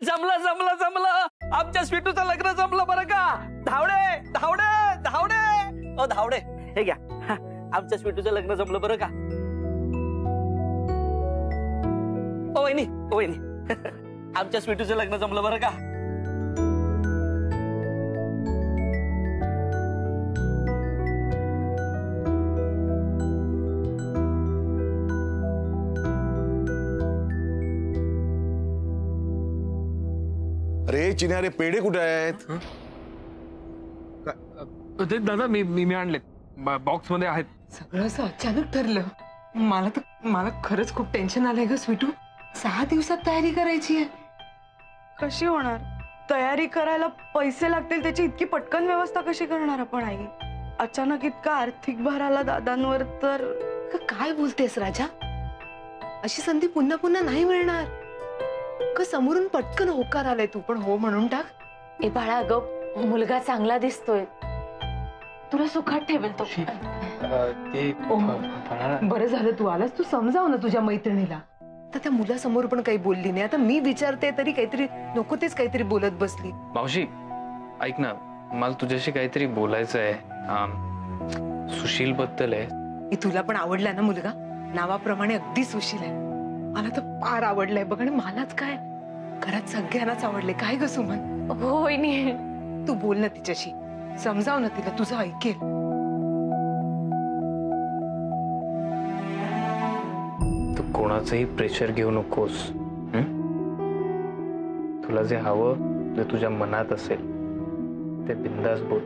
जमलं जमलं जमलं, आमच्या स्वीटूचं लग्न जमलं बरं का. धावडे धावडे धावडे ओ धावडे, हे घ्या, आमच्या स्वीटूचं लग्न जमलं बरं का. ओ वहिनी, ओ वहिनी, आमच्या स्वीटूचं लग्न जमलं बरं का. अरे चिन्या, पेढे कुठे आहेत? दादा मी आणले, बॉक्स मध्ये आहेत. सगळं असं अचानक ठरलं. मला खरंच खूप टेन्शन आलंय ग स्वीटू. 6 दिवसात तयारी करायची आहे. कशी होणार? तयारी करायला पैसे लागतील, त्याची इतकी पटकन व्यवस्था कशी करणार आपण आई? अचानक इतका आर्थिक भार आला दादांवर तर. काय बोलतेस राजा? अशी संधी पुन्हा पुन्हा नाही मिळणार. समोरून पटकन होकार आलाय, तू पण हो म्हणून टाक. ए बाळा, ग मुलगा चांगला दिसतोय, तुला सुखात ठेवेल तो. बरं झालं तू आलास. तू समजाव ना तुझ्या मैत्रिणीला. तर त्या मुलासमोर पण काही बोलली नाही. आता मी विचारते तरी काहीतरी नको तेच काहीतरी बोलत बसली. मावशी ऐक ना, मला तुझ्याशी काहीतरी बोलायचं आहे. सुशील बद्दल आहे. तुला पण आवडला ना मुलगा? नावाप्रमाणे अगदी सुशील आहे. मला तर फार आवडलंय बघ. आणि मलाच काय, घरात सगळ्यांनाच आवडले. काय ग सुमन? होय नी. तू बोल ना तिच्याशी, समजाव ना तिला, तुझं ऐकेल. तू कोणाचंही प्रेशर घेऊ नकोस. तुला जे हवं, जे तुझ्या मनात असेल ते बिंदास बोल.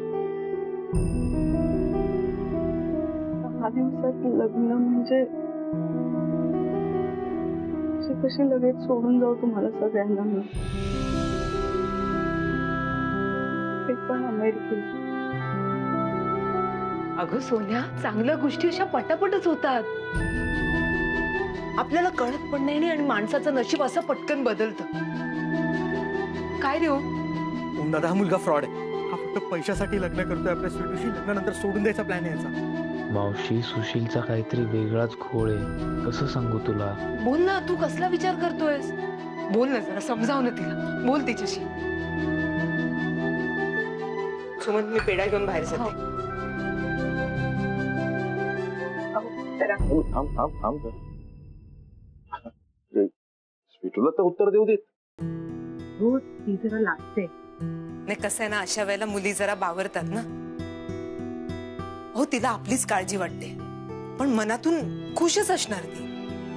6 दिवसात लग्न म्हणजे कशी लगेच सोडून जाऊ तुम्हाला सगळ्यांना मी? ते पण अमेरिकेत. अगं सोन्या, चांगल्या गोष्टी अशा पटापटच होतात. आपल्याला कळत पण नाही आणि माणसाचं नशीब असं पटकन बदलतं. काय रे हो? दादा, हा मुलगा फ्रॉड आहे. हा फक्त पैशासाठी लग्न करतोय आपल्या स्वीटूशी. लग्नानंतर सोडून द्यायचा प्लॅन आहे याचा. मावशी, सुशीलचा काहीतरी वेगळाच खोळ आहे. कसं सांगू तुला? बोल ना, तू कसला विचार करतोयस? बोल ना जरा, समजाव ना तिला. बोल तिच्याशी. सुमन, मी पेढा घेऊन बाहेर जाते. स्वीटूला तर उत्तर देऊ देत. हो, ती जरा लागते. नाही, कसं आहे ना, अशा वेळेला मुली जरा बावरतात ना. हो, तिला आपलीच काळजी वाटते, पण मनातून खुशच असणार ती.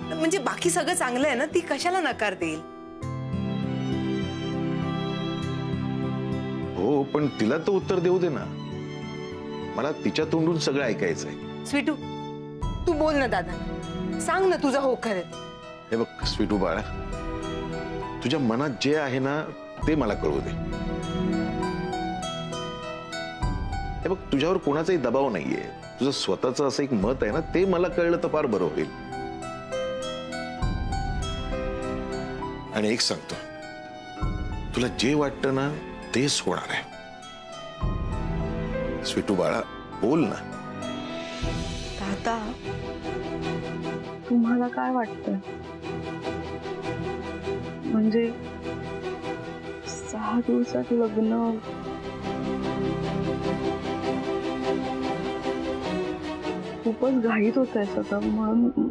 म्हणजे बाकी सगळं चांगलं आहे ना, ती कशाला नकार देईल? हो, पण तिला तर उत्तर देऊ दे ना. मला तिच्या तोंडून सगळं ऐकायचंय. स्वीटू, तू बोल ना दादा, सांग ना तुझा होकार आहे. हे बघ स्वीटू बाळा, तुझ्या मनात जे आहे ना ते मला कळू दे. हे बघ, तुझ्यावर कोणाचाही दबाव नाहीये. तुझं स्वतःचं असं एक मत आहे ना, ते मला कळलं तर फार बरं होईल. आणि एक सांगतो, तुला जे वाटतं ना तेच होणार आहे. स्वीटू बाळा, बोल ना. दादा, तुम्हाला काय वाटतं? म्हणजे 6 दिवसात लग्न खूपच घाईत होत आहे सगळं म्हणून.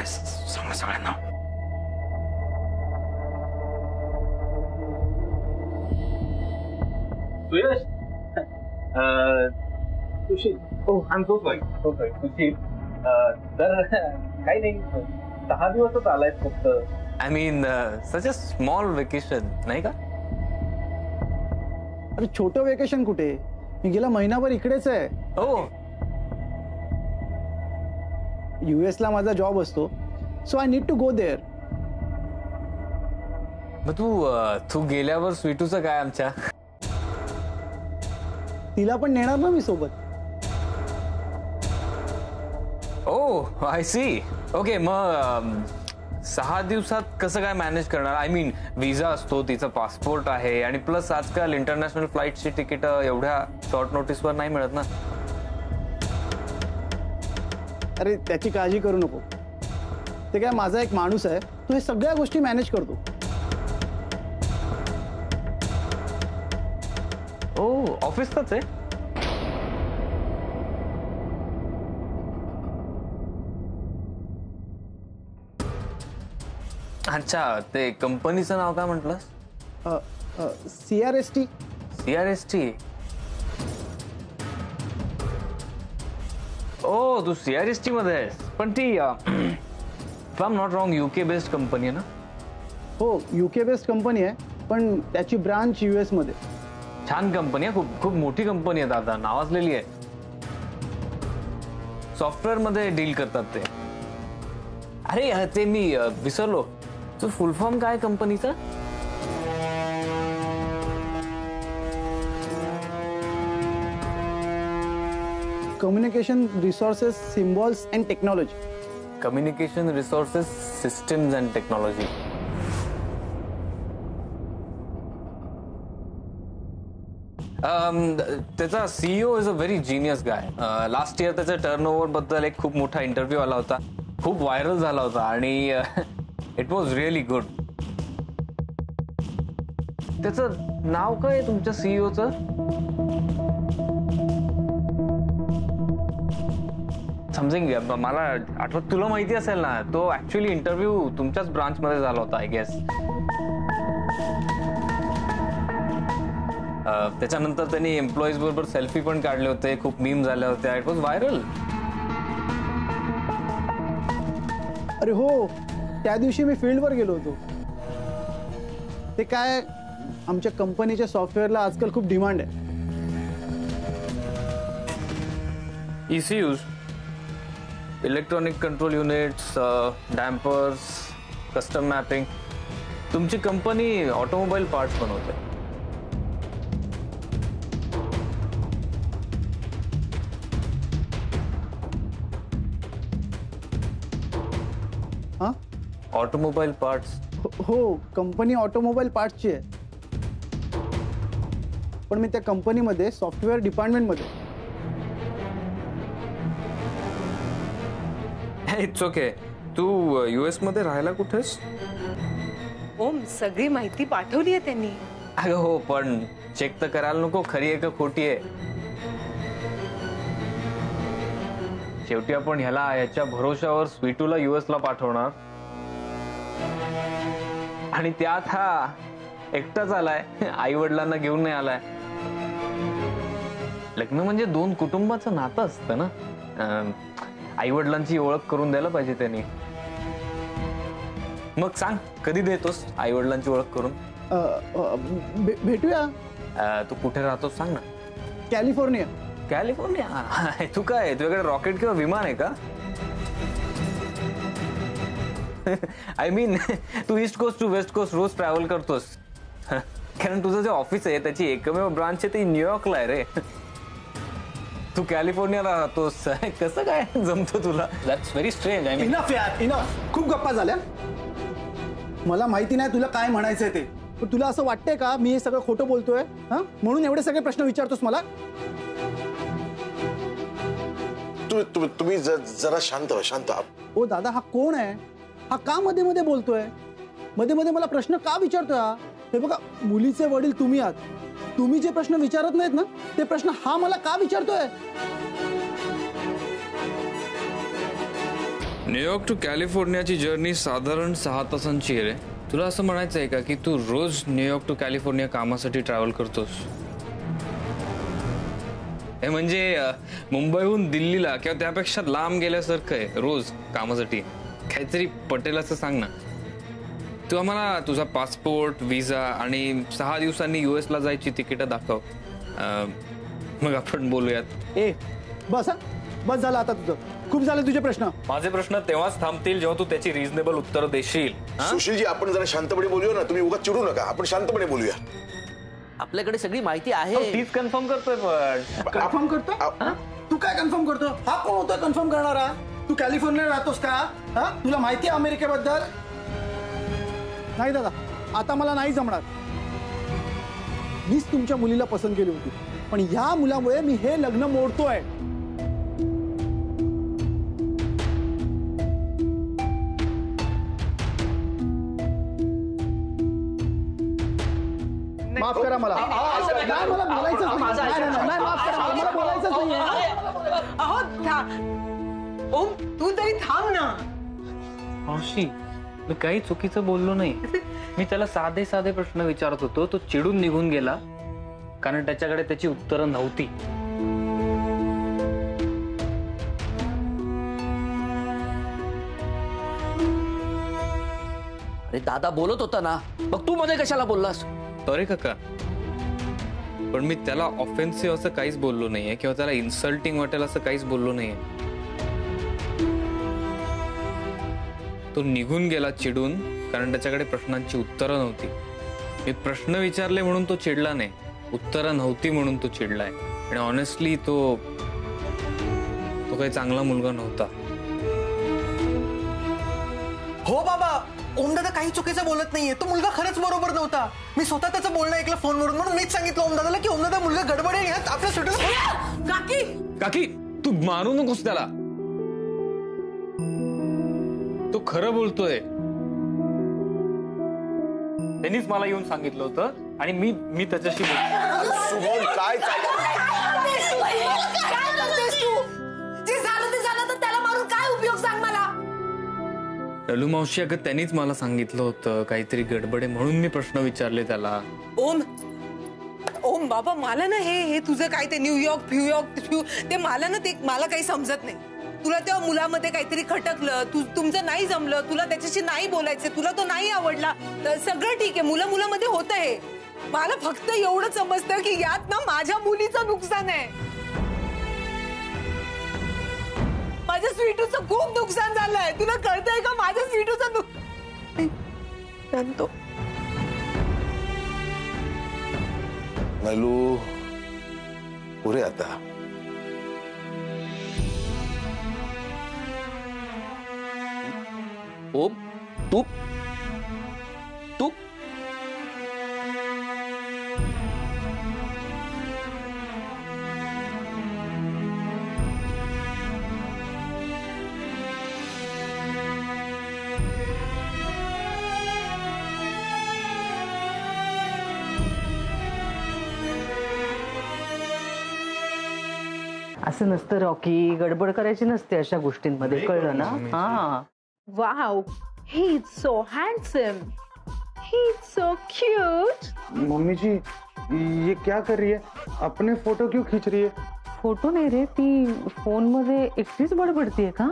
सांग सगळ्यांना. सुयश, सुशील, हो I am so sorry Sushil, तर काही नाही, 6 दिवसच आलाय फक्त. I mean such a small vacation, नाही का? अरे छोटं वेकेशन कुठे, मी गेला महिनाभर इकडेच आहे. हो, US ला माझा जॉब असतो, so I need to go there. मग तू गेल्यावर स्वीटूचं काय आमच्या? तिला पण नेणार ना मी सोबत. ओ आय सी. ओके, मग 6 दिवसात कसं काय मॅनेज करणार? आय मीन विजा असतो, तिचा पासपोर्ट आहे, आणि प्लस आजकाल इंटरनॅशनल फ्लाईटची तिकीट एवढ्या शॉर्ट नोटीसवर नाही मिळत ना. अरे त्याची काळजी करू नको, ते काय माझा एक माणूस आहे, तो हे सगळ्या गोष्टी मॅनेज करतो. ओ ऑफिसचाच आहे. अच्छा, ते कंपनीचं नाव काय म्हटलंस? CRST. CRST. ओ तू CRST मध्ये आहेस, पण ती if I am not wrong UK based company आहे ना? हो, UK बेस्ड कंपनी आहे, पण त्याची ब्रांच US मध्ये. छान कंपनी आहे, खूप खूप मोठी कंपनी आहे दादा, नावाजलेली आहे. सॉफ्टवेअर मध्ये डील करतात ते. अरे ते मी विसरलो, तो फुल फॉर्म काय कंपनीचा? Communication resources symbols and technology. Communication resources systems and technology. त्याचा CEO is a very genius guy. Last year त्याच्या टर्नओव्हर बद्दल एक खूप मोठा इंटरव्ह्यू आला होता, खूप व्हायरल झाला होता आणि इट वॉज रिअली गुड. त्याचं नाव काय आहे तुमच्या CEOचं? समथिंग, मला आठवत, तुला माहिती असेल ना, तो ऍक्च्युअली इंटरव्ह्यू तुमच्याच ब्रांच मध्ये झाला होता आय गेस. त्याच्यानंतर त्यांनी एम्प्लॉईज बरोबर सेल्फी पण काढले होते, खूप मीम झाल्या होत्या, इट वॉज व्हायरल. अरे हो, त्या दिवशी मी फील्डवर गेलो होतो. ते काय, आमच्या कंपनीच्या सॉफ्टवेअरला आजकाल खूप डिमांड आहे. ECUs, electronic control units, dampers, custom mapping. तुमची कंपनी ऑटोमोबाईल पार्ट्स बनवते. हां, ऑटोमोबाईल पार्ट्स. हो, कंपनी ऑटोमोबाईल पार्ट्सची आहे, पण मी त्या कंपनीमध्ये सॉफ्टवेअर डिपार्टमेंटमध्ये. It's okay. तू US मध्ये राहायला कुठेस? ओम, सगळी माहिती पाठवली आहे त्यांनी. अगं हो, पण चेक तर करायला नको खरी आहे का खोटी आहे. शेवटी आपण याच्या भरोशावर स्वीटूला US ला पाठवणार, आणि त्यात हा एकटाच आलाय, आई वडिलांना घेऊन नाही आलाय. लग्न म्हणजे दोन कुटुंबाचं नातं असतं ना, आई वडिलांची ओळख करून द्यायला पाहिजे त्यांनी. मग सांग, कधी देतोस आई वडिलांची ओळख करून? भेटूया. तू कुठे राहतोस सांग ना. कॅलिफोर्निया. कॅलिफोर्निया? तू काय, तुझ्याकडे रॉकेट किंवा विमान आहे का? आय मीन, तू east coast to west coast रोज ट्रॅव्हल करतोस, कारण तुझं जे ऑफिस आहे त्याची एकमेव ब्रांच आहे ती न्यूयॉर्कला आहे रे. तू कॅलिफोर्नियाला राहतोस, कसं काय जमतं तुला? That's very strange. I mean, enough यार, इनफ. खूप गप्पा झाल्या. मला माहिती नाही तुला काय म्हणायचंय ते, पण तुला असं वाटतंय का मी हे सगळं खोटं बोलतोय म्हणून एवढे सगळे प्रश्न विचारतोस मला? तुम्ही जरा शांत व्हा, शांत. ओ दादा, हा कोण आहे? हा का मध्ये मध्ये बोलतोय? मध्ये मध्ये मला प्रश्न का विचारतोय? हे बघा, मुलीचे वडील तुम्ही आहात, तुम्ही जे प्रश्न विचारत नाहीत ना ते प्रश्न हा मला का विचारतोय? न्यूयॉर्क टू कॅलिफोर्नियाची जर्नी साधारण 6 तासांची आहे रे. तुला असं म्हणायचं आहे का की तू रोज न्यूयॉर्क टू कॅलिफोर्निया कामासाठी ट्रॅव्हल करतोस? हे म्हणजे मुंबईहून दिल्लीला किंवा त्यापेक्षा लांब गेल्यासारखं आहे रोज कामासाठी. काहीतरी पटेल असं सांग ना. तू आम्हाला तुझा पासपोर्ट, व्हिसा आणि 6 दिवसांनी US ला जायची तिकीट दाखव, मग आपण बोलूयात. बस बस झालं आता, तुझं खूप झालं तुझे प्रश्न. माझे प्रश्न तेव्हाच थांबतील जेव्हा तू त्याची रिझनेबल उत्तर देशील. सुशीलजी, आपण जरा शांतपणे बोलूया ना, तुम्ही उगाच चिडू नका, आपण शांतपणे बोलूया. आपल्याकडे सगळी माहिती आहे. तीच कन्फर्म करतोय. पण कन्फर्म करतो? तू काय कन्फर्म करतो? हा कोण होता कन्फर्म करणारा? तू कॅलिफोर्निया राहतोस का? तुला माहिती आहे अमेरिकेबद्दल? नाही दादा, आता मला नाही जमणार. मीच तुमच्या मुलीला पसंत केली होती, पण ह्या मुलामुळे मी हे लग्न मोडतोय. माफ करा मला. नाही, मला बोलायचंच नाही. नाही, माफ करा मला बोलायचंच नाहीये. ओम तू तरी थांब ना. मावशी मी काही चुकीचं बोललो नाही. मी त्याला साधे साधे प्रश्न विचारत होतो, तो चिडून निघून गेला कारण त्याच्याकडे त्याची उत्तरं नव्हती. अरे दादा बोलत होता ना, मग तू मध्ये कशाला बोललास? अरे काका, पण मी त्याला ऑफेन्सिव्ह असं काहीच बोललो नाहीये किंवा त्याला इन्सल्टिंग वाटेल असं काहीच बोललो नाहीये. तो निघून गेला चिडून कारण त्याच्याकडे प्रश्नांची उत्तरं नव्हती. मी प्रश्न विचारले म्हणून तो चिडला नाही, उत्तरं नव्हती म्हणून तो चिडलाय. आणि ऑनेस्टली तो काही चांगला मुलगा नव्हता. हो बाबा, ओमदादा काही चुकीचं बोलत नाहीये. तो मुलगा खरंच बरोबर नव्हता. मी स्वतः त्याचं बोलणं ऐकलं फोनवरून, म्हणून मीच सांगितलं ओमदादाला की ओमदादा मुलगा गडबड आहे. आपल्या सुटू. काकी काकी तू मानू नकोस त्याला, तो खरं बोलतोय. त्यांनीच मला येऊन सांगितलं होतं आणि मी त्याच्याशी काय जे झालं ते झालं, तर त्याला मारून काय उपयोग सांग मला. ललू मावशी, अगं त्यांनीच मला सांगितलं होतं काहीतरी गडबड आहे म्हणून मी प्रश्न विचारले त्याला. ओम बाबा, मला ना हे तुझं काय ते न्यूयॉर्क ते मला ना ते मला काही समजत नाही. तुला त्या मुलामध्ये काहीतरी खटकलं, तुमचं नाही जमलं, तुला त्याच्याशी नाही बोलायचं, तुला तो नाही आवडला, तर सगळं ठीक आहे. मुलामध्ये होतं हे. मला फक्त एवढं समजतं की यात ना माझ्या मुलीचं नुकसान आहे. माझ्या स्वीटूचं खूप नुकसान झालंय. तुला कळतंय का? माझ्या स्वीटूचं नुकसान. नलू, पुरे आता. ओम तू तू असं नसतं रॉकी, गडबड करायची नसते अशा गोष्टींमध्ये, कळलं ना? हा. Wow, he's so handsome. He's so cute. Mummy ji, ये क्या कर रही है? अपने फोटो क्यों खींच रही है? फोटो नाही रे, ती फोन मध्ये एकटीच बडबडतीये का?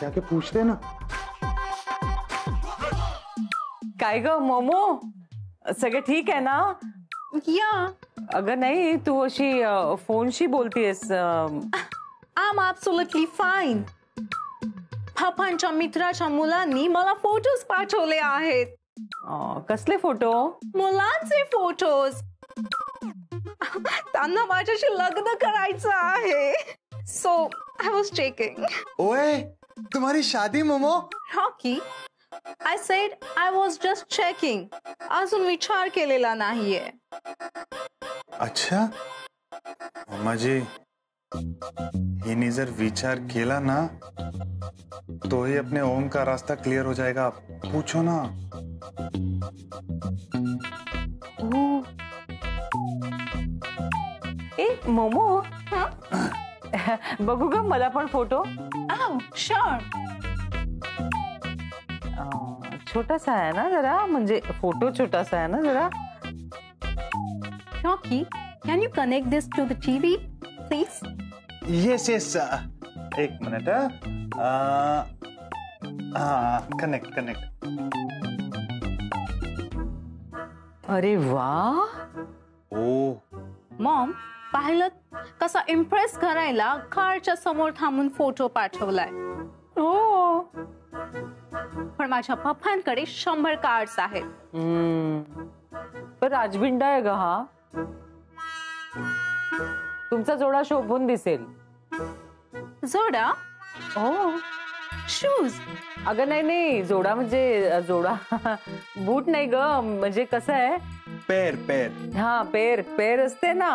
जाके पूछते ना. काय ग मोमो, सगळं ठीक आहे ना? Yeah, अगं नाही, तू अशी फोनशी बोलतीयस. I'm absolutely fine. पप्पांच्या मित्राच्या मुलांनी मला फोटोज पाठवले आहेत. कसले फोटो? मुलांचे फोटोज. त्यांना माझ्याशी लग्न करायचं आहे. So I was checking. ओए, तुम्हारी शादी momo? Rocky, I said I was just checking. अजून विचार केलेला नाहीये. अच्छा मम्मा जी, हिने जर विचार केला ना तो ही अपने ओम का रास्ता क्लियर हो जाएगा. पूछो ना. ए मोमो, बघू ग मला पण फोटो. Oh, sure. छोटासा आहे ना जरा, म्हणजे फोटो छोटासा आहे ना जरा. Rocky, can you connect this to the TV, please? Yes yes, एक मिनट. कनेक्ट. अरे वा. ओ मॉम, पाहिलं कसा इम्प्रेस करायला कारच्या समोर थांबून फोटो पाठवलाय. हो, पण माझ्या पप्पांकडे 100 कार्ड्स आहेत. पण राजबिंडा आहे ग हा. तुमचा जोडा शोभून दिसेल. जोडा? हो, शूज. अगं नाही, जोडा म्हणजे जोडा बूट नाही ग, म्हणजे कसं आहे, पेर. हा, पेर असते ना,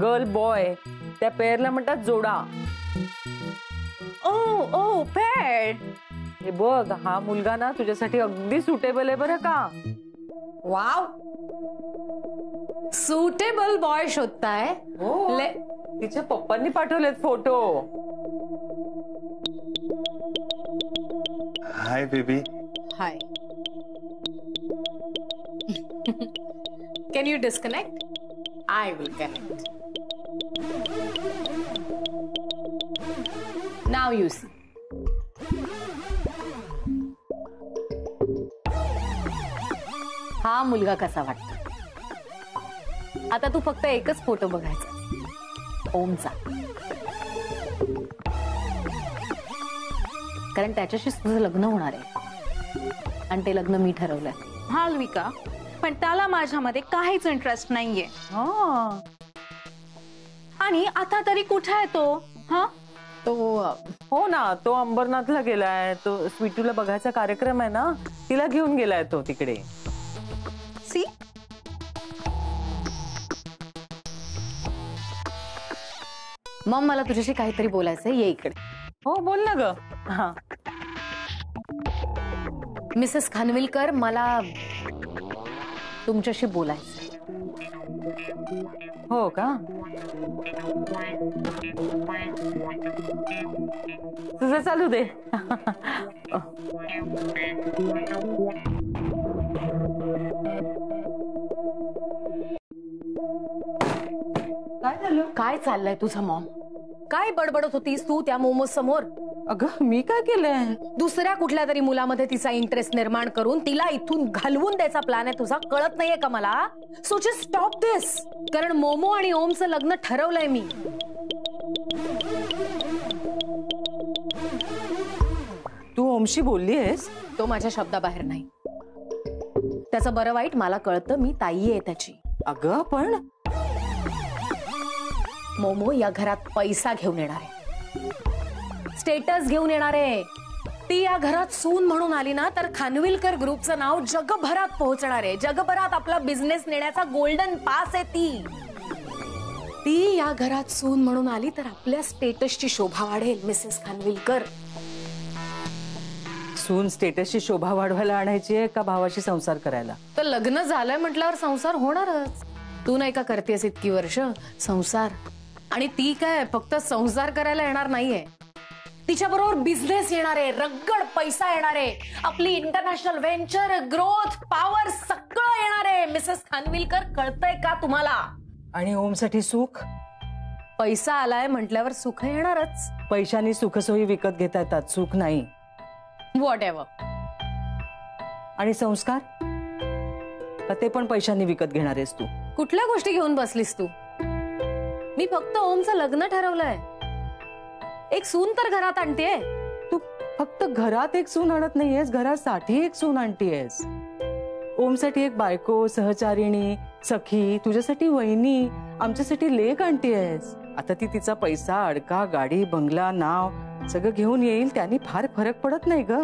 गर्ल बॉय, त्या पेरला म्हणतात जोडा. ओ पेर. हे बघ, हा मुलगा ना तुझ्यासाठी अगदी सुटेबल आहे बरं का. वाव, सुटेबल बॉय शोधताय? हो तिच्या पप्पांनी पाठवलेत photo. Hi baby. Hi. Can you disconnect? I will connect. Now you see. हा मुलगा कसा वाटतो? आता तू फक्त एकच फोटो बघायचा, ओमचा. कारण त्याच्याशीच तुझं लग्न होणार आहे आणि ते लग्न मी ठरवलंय. मालविका, पण त्याला माझ्यामध्ये काहीच इंटरेस्ट नाहीये. आणि आता तरी कुठे आहे तो? हा तो हो ना, तो अंबरनाथला गेलाय. तो स्वीटूला बघायचा कार्यक्रम आहे ना, तिला घेऊन गेलाय तो तिकडे. सी, मग मला तुझ्याशी काहीतरी बोलायचंय. ये इकडे. हो बोल ना ग. हा मिसेस खानविलकर, मला तुमच्याशी बोलायचं. हो का? तुझं चालू दे. काय झालं? काय चाललंय तुझं मॉम? काय बडबडत होतीस तू त्या मोमोज समोर? अगं मी काय केलंय? दुसऱ्या कुठल्या तरी मुलामध्ये तिचा इंटरेस्ट निर्माण करून तिला इथून घालवून द्यायचा प्लॅन आहे तुझा. कळत नाहीये का मला? सो जस्ट स्टॉप दिस. कारण मोमो आणि ओमचं लग्न ठरवलंय मी. तू ओमशी बोलली आहेस? तो माझ्या शब्दाबाहेर नाही. त्याचं बरं वाईट मला कळतं. मी ताई आहे त्याची. अगं पण मोमो या घरात पैसा घेऊन येणार आहे, स्टेटस घेऊन येणार आहे. ती या घरात सून म्हणून आली ना तर खानविलकर ग्रुपचं नाव जगभरात पोहोचणार आहे. जगभरात आपला बिझनेस नेण्याचा गोल्डन पास आहे ती. ती या घरात सून म्हणून आली तर आपल्या स्टेटसची शोभा वाढेल. मिसेस खानविलकर, सून स्टेटसची शोभा वाढवायला आणायची आहे का भावाशी संसार करायला? तर लग्न झालंय म्हटल्यावर संसार होणारच. तू नाही का करतेस इतकी वर्ष संसार? आणि ती काय फक्त संसार करायला येणार नाहीये, तिच्या बरोबर बिझनेस येणार आहे, रगड पैसा येणार आहे, आपली इंटरनॅशनल व्हेंचर, ग्रोथ, पॉवर सगळं येणार आहे. मिसेस खानविलकर, कळतंय का तुम्हाला? आणि ओमसाठी सुख? पैसा आलाय म्हटल्यावर सुख येणारच. पैशानी सुखसोयी विकत घेता येतात, सुख नाही. What ever. आणि संस्कार का ते पण पैशांनी विकत घेणार आहेस तू? कुठल्या गोष्टी घेऊन बसलीस तू? मी फक्त ओमचं लग्न ठरवलंय. एक सून तर घरात आणतेय. तू फक्त घरात एक सून आणत नाहीयेस, घरासाठी एक सून आणतीयेस. ओमसाठी एक बायको, सहचारिणी, सखी, तुझ्यासाठी वहिनी, आमच्यासाठी लेक आणतीयेस. आता ती तिचा पैसा, अडका, गाडी, बंगला, नाव सगळं घेऊन येईल, त्याने फार फरक पडत नाही ग.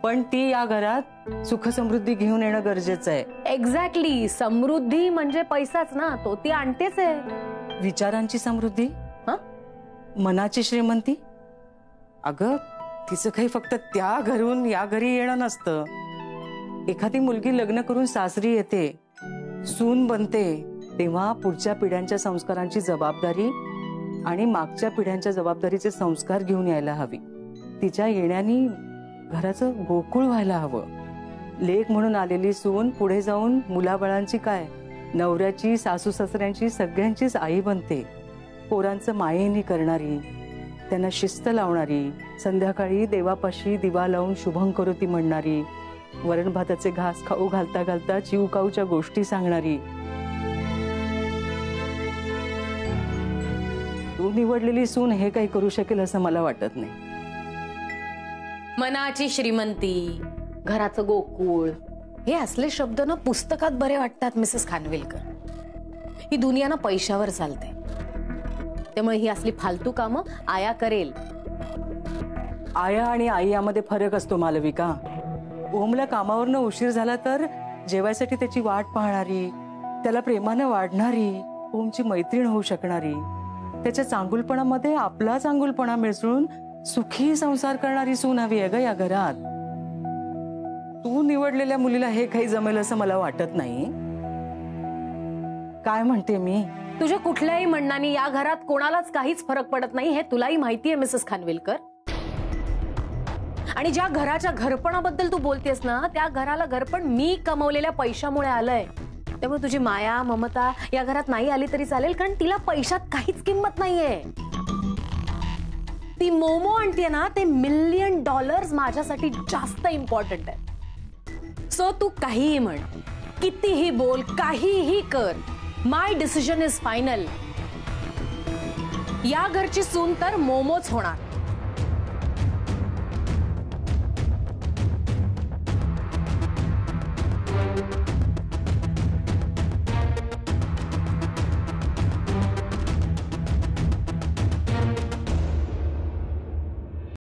पण ती या घरात सुख समृद्धी घेऊन येणं गरजेचं आहे. एक्झॅक्टली. समृद्धी म्हणजे पैसाच ना, तो ती आणतेच आहे. विचारांची समृद्धी, मनाची श्रीमंती. अगं तिचं काही फक्त त्या घरून या घरी येणं नसतं. एखादी मुलगी लग्न करून सासरी येते, सून बनते, तेव्हा पुढच्या पिढ्यांच्या संस्कारांची जबाबदारी आणि मागच्या पिढ्यांच्या जबाबदारीचे संस्कार घेऊन यायला हवी. तिच्या येण्याने घराचं गोकुळ व्हायला हवं. लेक म्हणून आलेली सून पुढे जाऊन मुलाबाळांची काय, नवऱ्याची, सासू सासऱ्यांची, सगळ्यांचीच आई बनते. पोरांचं मायेनी करणारी, त्यांना शिस्त लावणारी, संध्याकाळी देवापाशी दिवा लावून शुभंकरोती म्हणणारी, वरण भाताचे घास खाऊ घालता घालता चिवकाऊच्या गोष्टी सांगणारी. तू निवडलेली सून हे काही करू शकेल असं मला वाटत नाही. मनाची श्रीमंती, घराचं गोकुळ, हे असले शब्द ना पुस्तकात बरे वाटतात मिसेस खानविलकर. ही दुनिया ना पैशावर चालते, त्यामुळे ही असली फालतू कामं आया करेल. आया आणि आई यामध्ये फरक असतो मालविका. ओमला कामावरनं उशीर झाला तर जेवायसाठी त्याची वाट पाहणारी, त्याला प्रेमानं वाढणारी, ओमची मैत्रीण होऊ शकणारी, त्याच्या चांगुलपणामध्ये आपला चांगुलपणा मिसळून सुखी संसार करणारी सून हवी आहे ग या घरात. तू निवडलेल्या मुलीला हे काही जमेल असं मला वाटत नाही. काय म्हणते मी? तुझ्या कुठल्याही म्हणण्याने या घरात कोणालाच काहीच फरक पडत नाही हे तुलाही माहितीये मिसेस खानविलकर. आणि ज्या घराच्या घरपणाबद्दल तू बोलतेस ना, त्या घराला घरपण मी कमवलेल्या पैशामुळे आलंय. त्यामुळे तुझी माया ममता या घरात नाही आली तरी चालेल, कारण तिला पैशात काहीच किंमत नाहीये. ती मोमो आणते ना, ते $1,000,000 माझ्यासाठी जास्त इम्पॉर्टंट आहे. सो तू काहीही म्हण, कितीही बोल, काहीही कर, माय डिसिजन इज फायनल. या घरची सून तर मोमोच होणार.